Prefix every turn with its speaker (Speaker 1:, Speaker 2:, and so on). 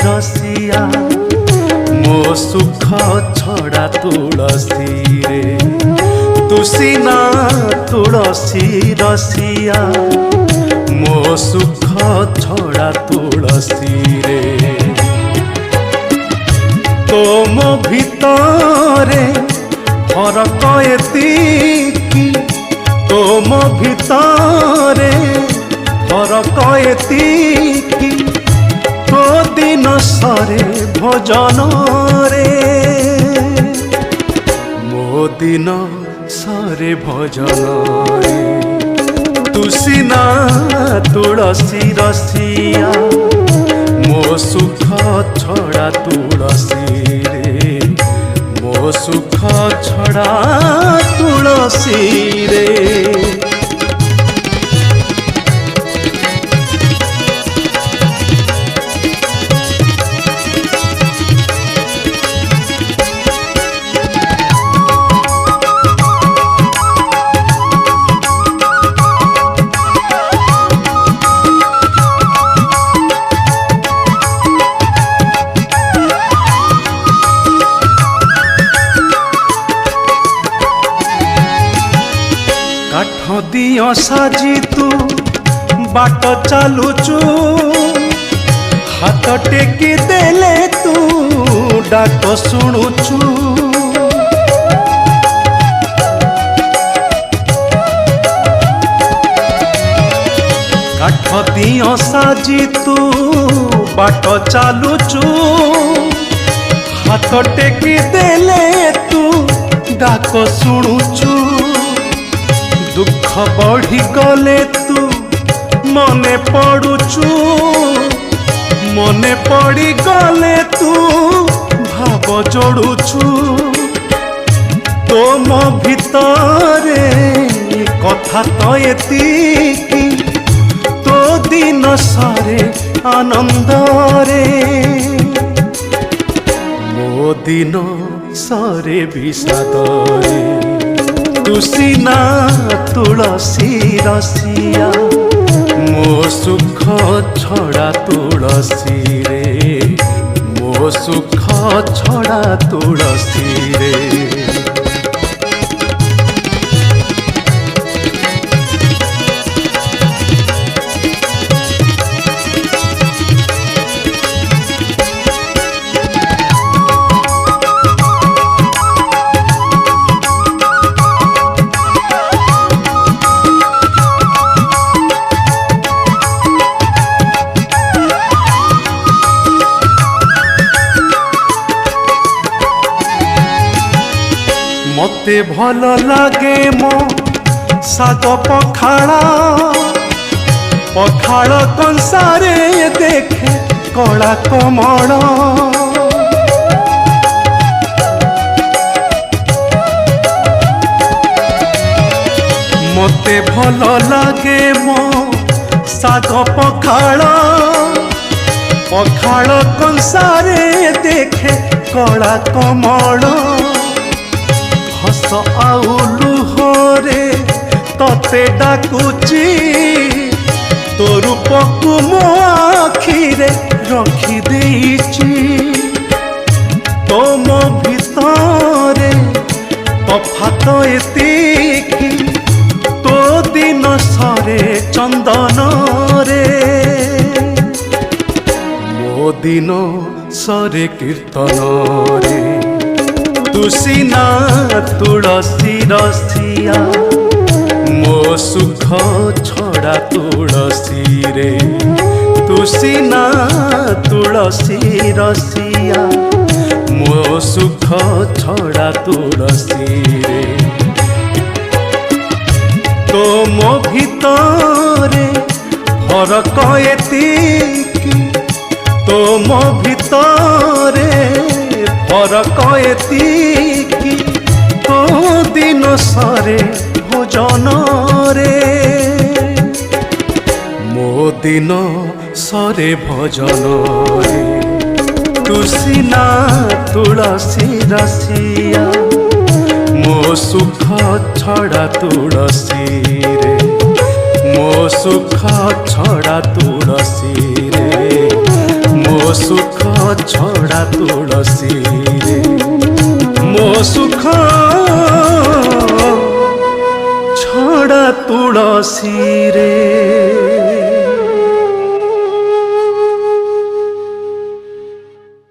Speaker 1: रसिया मो सुख छड़ा तुलसी रे तू सीना तुलसी रसिया मो सुख छड़ा तुलसी रे तुम भितरे फरक एतिकी तुम भितरे फरक एतिकी तो दिन सरे भजन रे मो दिन सरे भजन रे तू सीना तुलसी रसिया मो सुख छड़ा तुलसी रे मो सुख छड़ा तुलसी रे काठ दियो साजी तू बाट चालुचु हाथ टेकी देले तू डाक शुणुचु काठ दियो साजी तू बाट चालुचु हाथ टेकी देले तू डाक शुणुचु दुख बढ़ी गले तू मने पड़ुचु मने पड़ी गले तू भाव जोड़ुचु तुम भितरे कथा तो एतिकी तो दिन सारे आनंद रे मो दिन सारे विषाद रे तू सीना तुलसी रसिया मो सुख छड़ा तुलसी रे मो सुख छड़ा तुलसी रे मते भल लागे मो साग पखाड़ा पखाड़ कंसारे देखे कला कमल मते भल लागे मो साग पखाड़ पखाड़ कंसारे देखे कला कमल हस आउ लुहरे तते डाकुची तो रूपकु मो आखिरे रखी देइची तुम भितरे तफात एतिकी तो दिन सरे चंदन रे मो दिन सरे कीर्तन रे तू सीना तुलसी रसिया मो सुख छड़ा तुलसी रे तू सीना तुलसी रसिया मो सुख छड़ा तुलसी रे तो मो भितरे फरक एतिकी तो मो भितरे फरक एतिकी तो दिन सरे भजन रे मो दिन सरे भजन रे तू सीना तुलसी रसिया मो सुख छड़ा तुलसी रे मो सुख छड़ा तुलसी रे मो सुख छड़ा तुलसी रे मो सुख